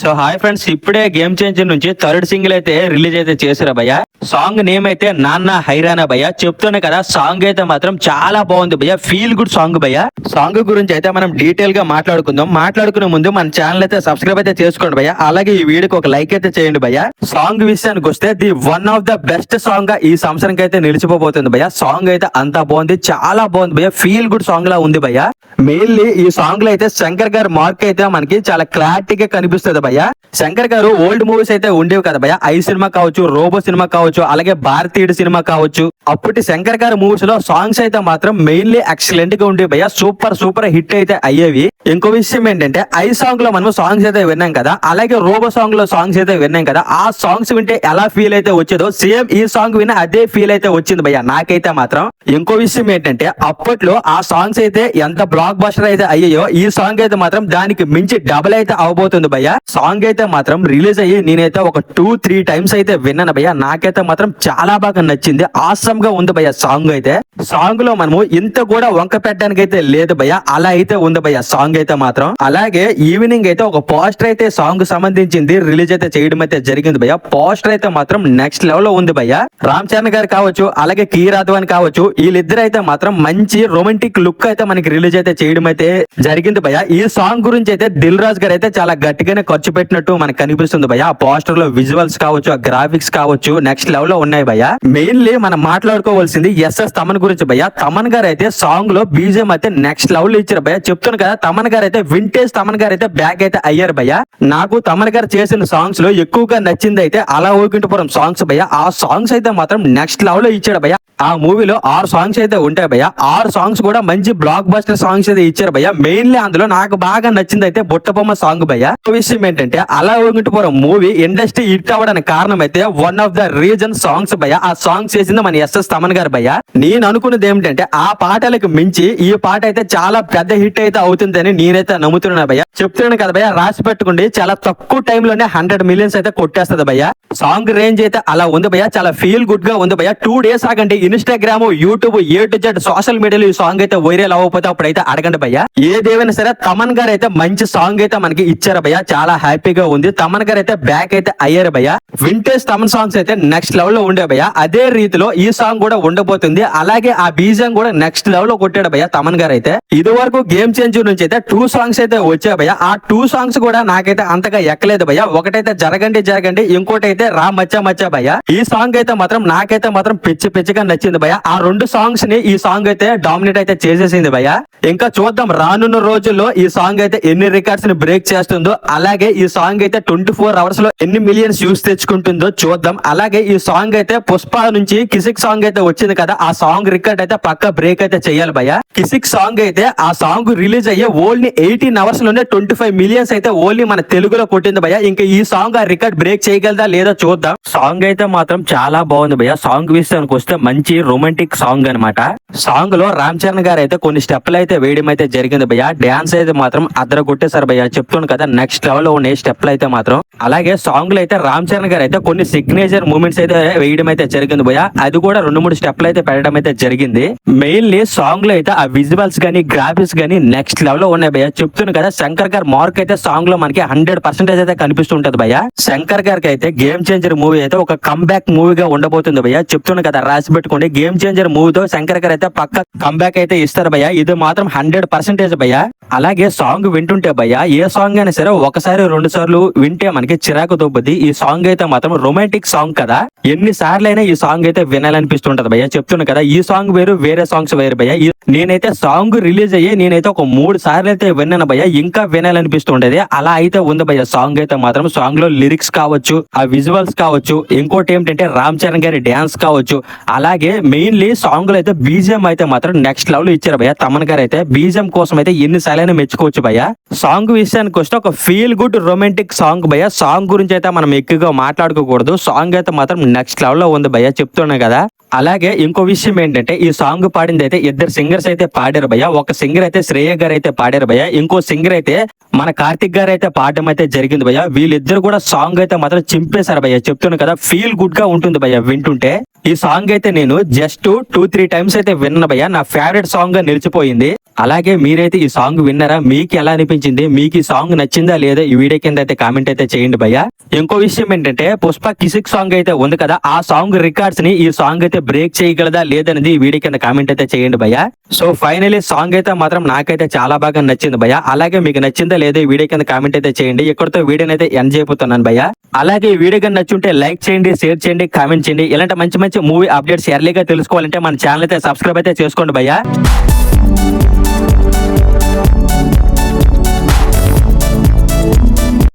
So hi friends, ఇప్పుడే game changer నుంచి third single అయితే రిలీజ్ అయితే చేశారు భయ్య. సాంగ్ నేమ్ అయితే నాన్న హైరానా భయ్య. చెప్తున్నా కదా, సాంగ్ అయితే మాత్రం చాలా బాగుంది భయ్య. ఫీల్ గుడ్ సాంగ్ భయ్య. సాంగ్ గురించి అయితే మనం డీటెయిల్ గా మాట్లాడుకుందాం. మాట్లాడుకునే ముందు మన ఛానల్ అయితే సబ్స్క్రైబ్ అయితే చేసుకోండి భయ్య. అలాగే ఈ వీడియోకి ఒక లైక్ అయితే చేయండి భయ్య. సాంగ్ విషయానికి వస్తే the one of the best song గా ఈ సంవత్సరానికి అయితే నిలిచిపోతుంది భయ్య. సాంగ్ అయితే అంతా బాగుంది, చాలా బాగుంది భయ్య. ఫీల్ గుడ్ సాంగ్ లా ఉంది భయ్య. మెయిన్లీ ఈ సాంగ్ లో అయితే శంకర్ గారి మార్క్ అయితే మనకి చాలా క్లారిటీగా కనిపిస్తుంది భయ్య. శంకర్ గారు ఓల్డ్ మూవీస్ అయితే ఉండేవి కదా భయ్య. ఐ సినిమా కావచ్చు, రోబో సినిమా కావచ్చు, అలాగే భారతీయుడు సినిమా కావచ్చు. అప్పటి శంకర్ గారి మూవీస్ లో సాంగ్స్ అయితే మాత్రం మెయిన్లీ ఎక్సలెంట్ గా ఉండేవి భయ్య. సూపర్ సూపర్ హిట్ అయితే అయ్యేవి. ఇంకో విషయం ఏంటంటే, ఐ సాంగ్ లో మనం సాంగ్స్ అయితే విన్నాం కదా, అలాగే రోబో సాంగ్ లో సాంగ్స్ అయితే విన్నాం కదా. ఆ సాంగ్స్ వింటే ఎలా ఫీల్ అయితే వచ్చేదో సేమ్ ఈ సాంగ్ విని అదే ఫీల్ అయితే వచ్చింది భయ్య నాకైతే మాత్రం. ఇంకో విషయం ఏంటంటే, అప్పట్లో ఆ సాంగ్స్ అయితే ఎంత బ్లాక్ బస్టర్ అయితే అయ్యాయో, ఈ సాంగ్ అయితే మాత్రం దానికి మించి డబుల్ అయితే అవబోతుంది భయ్య. సాంగ్ అయితే మాత్రం రిలీజ్ అయ్యి నేనైతే ఒక 2-3 టైమ్స్ అయితే విన్నాను భయ్య. నాకైతే మాత్రం చాలా బాగా నచ్చింది. ఆసమ్ గా ఉంది భయ్య సాంగ్ అయితే. సాంగ్ లో మనము ఇంత కూడా వంక పెట్టడానికి అయితే లేదు భయ్య, అలా అయితే ఉంది భయ్య సాంగ్ అయితే మాత్రం. అలాగే ఈవినింగ్ అయితే ఒక పోస్టర్ అయితే సాంగ్ సంబంధించింది రిలీజ్ అయితే చేయడం అయితే జరిగింది భయ్య. పోస్టర్ అయితే మాత్రం నెక్స్ట్ లెవెల్ లో ఉంది భయ్య. రామ్ చరణ్ గారు కావచ్చు, అలాగే కి రాఘవన్ కావచ్చు, వీళ్ళిద్దరు అయితే మాత్రం మంచి రొమాంటిక్ లుక్ అయితే మనకి రిలీజ్ అయితే చేయడం అయితే జరిగింది భయ్య. ఈ సాంగ్ గురించి అయితే దిల్ రాజు గారు అయితే చాలా గట్టిగానే ఖర్చు పెట్టినట్టు మనకు కనిపిస్తుంది భయ్య. ఆ పోస్టర్ లో విజువల్స్ కావచ్చు, ఆ గ్రాఫిక్స్ కావచ్చు నెక్స్ట్ లెవెల్ లో ఉన్నాయి భయ్య. మెయిన్లీ మనం మాట్లాడుకోవాల్సింది ఎస్ఎస్ తమన్ గురించి భయ్య. తమన్ గారు అయితే సాంగ్ లో బీజం అయితే నెక్స్ట్ లెవెల్ లో ఇచ్చారు భయ్య. చెప్తాను కదా, తమన్ గారు అయితే వింటేజ్ తమన్ గారు అయితే బ్యాక్ అయితే అయ్యారు భయ్య. నాకు తమన్ గారు చేసిన సాంగ్స్ లో ఎక్కువగా నచ్చింది అయితే అలా ఊకింటపురం సాంగ్స్ భయ్య. ఆ సాంగ్స్ అయితే మాత్రం నెక్స్ట్ లెవెల్ లో ఇచ్చాడు భయ్య. ఆ మూవీలో 6 సాంగ్స్ అయితే ఉంటాయి భయ్య. 6 సాంగ్స్ కూడా మంచి బ్లాక్ బస్టర్ సాంగ్స్ అయితే ఇచ్చారు భయ్య. మెయిన్లీ అందులో నాకు బాగా నచ్చింది అయితే బుట్టబొమ్మ సాంగ్ భయ్య. విషయం ఏంటంటే, అలా ఊగింటిపురం మూవీ ఇండస్ట్రీ హిట్ అవ్వడానికి కారణం అయితే one of the reason songs భయ్య. ఆ సాంగ్స్ చేసింది మన ఎస్ఎస్ తమన్ గారు భయ్య. నేను అనుకున్నది ఏమిటంటే, ఆ పాటలకు మించి ఈ పాట అయితే చాలా పెద్ద హిట్ అయితే అవుతుందని నేనైతే నమ్ముతున్నా భయ్య. చెప్తున్నాను కదా భయ్య, రాసి పెట్టుకోండి. చాలా తక్కువ టైంలోనే 100 మిలియన్స్ అయితే కొట్టేస్తుంది భయ్య. సాంగ్ రేంజ్ అయితే అలా ఉంది భయ్య. చాలా ఫీల్ గుడ్ గా ఉంది భయ్య. 2 డేస్ ఆగండి, Instagram, YouTube, A to Z social మీడియాలో ఈ సాంగ్ అయితే వైరల్ అవ్వకపోతే అప్పుడైతే అడగండి భయ్య. ఏదేమైనా సరే తమన్ గారు అయితే మంచి సాంగ్ అయితే మనకి ఇచ్చారు భయ్య. చాలా హ్యాపీగా ఉంది. తమన్ గారు అయితే బ్యాక్ అయితే అయ్యారు భయ్య. వింటేజ్ తమన్ సాంగ్స్ అయితే నెక్స్ట్ లెవెల్ లో ఉండే భయ్య. అదే రీతిలో ఈ సాంగ్ కూడా ఉండబోతుంది. అలాగే ఆ బీజం కూడా నెక్స్ట్ లెవెల్ లో కొట్టాడు భయ్య తమన్ గారు అయితే. ఇది వరకు గేమ్ చేంజర్ నుంచి అయితే 2 సాంగ్స్ అయితే వచ్చాయి భయ్య. ఆ 2 సాంగ్స్ కూడా నాకైతే అంతగా ఎక్కలేదు భయ్య. ఒకటైతే జరగండి జరగండి, ఇంకోటి అయితే రా మచ్చా మచ్చా భయ్య. ఈ సాంగ్ అయితే మాత్రం నాకైతే మాత్రం పిచ్చి పిచ్చిగా నచ్చింది భయ్య. ఆ 2 సాంగ్స్ ని ఈ సాంగ్ అయితే డామినేట్ అయితే చేసేసింది భయ్య. ఇంకా చూద్దాం రానున్న రోజుల్లో ఈ సాంగ్ అయితే ఎన్ని రికార్డ్స్ ని బ్రేక్ చేస్తుందో, అలాగే ఈ సాంగ్ అయితే 24 అవర్స్ లో ఎన్ని మిలియన్స్ వ్యూస్ తెచ్చుకుంటుందో చూద్దాం. అలాగే ఈ సాంగ్ అయితే పుష్ప నుంచి కిసిక్ సాంగ్ అయితే వచ్చింది కదా, ఆ సాంగ్ రికార్డ్ అయితే పక్క బ్రేక్ అయితే చేయాలి భయ్య. కిసిక్ సాంగ్ అయితే ఆ సాంగ్ రిలీజ్ అయ్యే ఓన్లీ 18 అవర్స్ లోనే 25 మిలియన్స్ అయితే ఓన్లీ మన తెలుగులో కొట్టింది భయ్య. ఇంకా ఈ సాంగ్ ఆ రికార్డ్ బ్రేక్ చేయగలదా లేదా చూద్దాం. సాంగ్ అయితే మాత్రం చాలా బాగుంది భయ్య. సాంగ్ విషయానికి వస్తే మంచి రొమాంటిక్ సాంగ్ అనమాట. సాంగ్ లో రామ్ చరణ్ గారు అయితే కొన్ని స్టెప్లు అయితే వేయడం అయితే జరిగింది భయ్య. డాన్స్ అయితే మాత్రం అద్దర కొట్టేశారు భయ్య. చెప్తున్నాను కదా, నెక్స్ట్ లెవెల్ లో ఉన్నాయి స్టెప్లు అయితే మాత్రం. అలాగే సాంగ్ లో అయితే రామ్ చరణ్ గారు అయితే కొన్ని సిగ్నేచర్ మూమెంట్స్ అయితే వేయడం అయితే జరిగింది భయ్య. అది కూడా 2-3 స్టెప్లు అయితే పెట్టడం అయితే జరిగింది. మెయిన్లీ సాంగ్ లో అయితే ఆ విజువల్స్ గానీ గ్రాఫిక్స్ గానీ నెక్స్ట్ లెవెల్ లో ఉన్నాయి భయ్య. చెప్తున్నాను కదా, శంకర్ గారు మార్క్ అయితే సాంగ్ లో మనకి 100% అయితే కనిపిస్తుంటది భయ్య. శంకర్ గారికి అయితే గేమ్ చేంజర్ మూవీ అయితే ఒక కంబ్యాక్ మూవీగా ఉండబోతుంది భయ్య. చెప్తున్నాను కదా, రాసి పెట్టుకోండి. గేమ్ చేంజర్ మూవీతో శంకర్ గారు అయితే పక్క కంబ్యాక్ అయితే ఇస్తారు భయ్య. ఇది మాత్రం 100% భయ్య. అలాగే సాంగ్ వింటుంటే భయ్య, ఏ సాంగ్ అయినా సరే ఒకసారి 2 సార్లు వింటే మనకి చిరాకు దొబ్బుద్ది. ఈ సాంగ్ అయితే మాత్రం రొమాంటిక్ సాంగ్ కదా, ఎన్ని సార్లు అయినా ఈ సాంగ్ అయితే వినాలనిపిస్తుంటది భయ్య. చెప్తున్నా కదా, ఈ సాంగ్ వేరు, వేరే సాంగ్స్ వేరు భయ్య. నేనైతే సాంగ్ రిలీజ్ అయ్యి నేనైతే ఒక 3 సార్లు అయితే విన్నాను భయ్య. ఇంకా వినాలనిపిస్తుంటది. అలా అయితే ఉంది భయ్య సాంగ్ అయితే మాత్రం. సాంగ్ లో లిరిక్స్ కావచ్చు, ఆ విజువల్స్ కావచ్చు, ఇంకోటి ఏంటంటే రామ్ చరణ్ గారి డాన్స్ కావచ్చు. అలాగే మెయిన్లీ సాంగ్ లో అయితే బీజిఎం అయితే మాత్రం నెక్స్ట్ లెవెల్ ఇచ్చారు భయ్య. తమన్ గారు అయితే బీజిఎం కోసం అయితే ఎన్నిసార్లైనా మెచ్చుకోవచ్చు భయ్య. సాంగ్ విషయానికి వస్తే ఒక ఫీల్ గుడ్ రొమాంటిక్ సాంగ్ భయ్య. సాంగ్ గురించి అయితే మనం ఎక్కువగా మాట్లాడుకోకూడదు. సాంగ్ అయితే మాత్రం నెక్స్ట్ లెవెల్ లో ఉంది భయ్య, చెప్తున్నా కదా. అలాగే ఇంకో విషయం ఏంటంటే, ఈ సాంగ్ పాడింది అయితే 2 సింగర్స్ అయితే పాడారు భయ్య. ఒక సింగర్ అయితే శ్రేయ గారు అయితే పాడారు భయ్య. ఇంకో సింగర్ అయితే మన కార్తిక్ గారు అయితే పాడడం అయితే జరిగింది భయ్య. వీళ్ళిద్దరు కూడా సాంగ్ అయితే మాత్రం చింపేశారు భయ్య. చెప్తున్నా కదా, ఫీల్ గుడ్ గా ఉంటుంది భయ్య వింటుంటే. ఈ సాంగ్ అయితే నేను జస్ట్ 2-3 టైమ్స్ అయితే విన్నా భయ్య. నా ఫేవరెట్ సాంగ్ గా నిలిచిపోయింది. అలాగే మీరైతే ఈ సాంగ్ విన్నారా, మీకు ఎలా అనిపించింది, మీకు ఈ సాంగ్ నచ్చిందా లేదా ఈ వీడియో కింద అయితే కామెంట్ అయితే చేయండి భయ్యా. ఇంకో విషయం ఏంటంటే పుష్ప కిసిక్ సాంగ్ అయితే ఉంది కదా, ఆ సాంగ్ రికార్డ్స్ ని ఈ సాంగ్ అయితే బ్రేక్ చేయగలదా లేదనేది ఈ వీడియో కింద కామెంట్ అయితే చేయండి భయ్యా. సో ఫైనలీ సాంగ్ అయితే మాత్రం నాకైతే చాలా బాగా నచ్చింది భయ్యా. అలాగే మీకు నచ్చిందా లేదా ఈ వీడియో కింద కామెంట్ అయితే చేయండి. ఇక్కడతో వీడియోని అయితే ఎండ్ చేయబోతున్నాను భయ్యా. అలాగే ఈ వీడియో కింద నచ్చుంటే లైక్ చేయండి, షేర్ చేయండి, కామెంట్ చేయండి. ఇలాంటి మంచి మంచి మూవీ అప్డేట్స్ ఎర్లీగా తెలుసుకోవాలంటే మన ఛానల్ అయితే సబ్స్క్రైబ్ అయితే చేసుకోండి భయ్యా.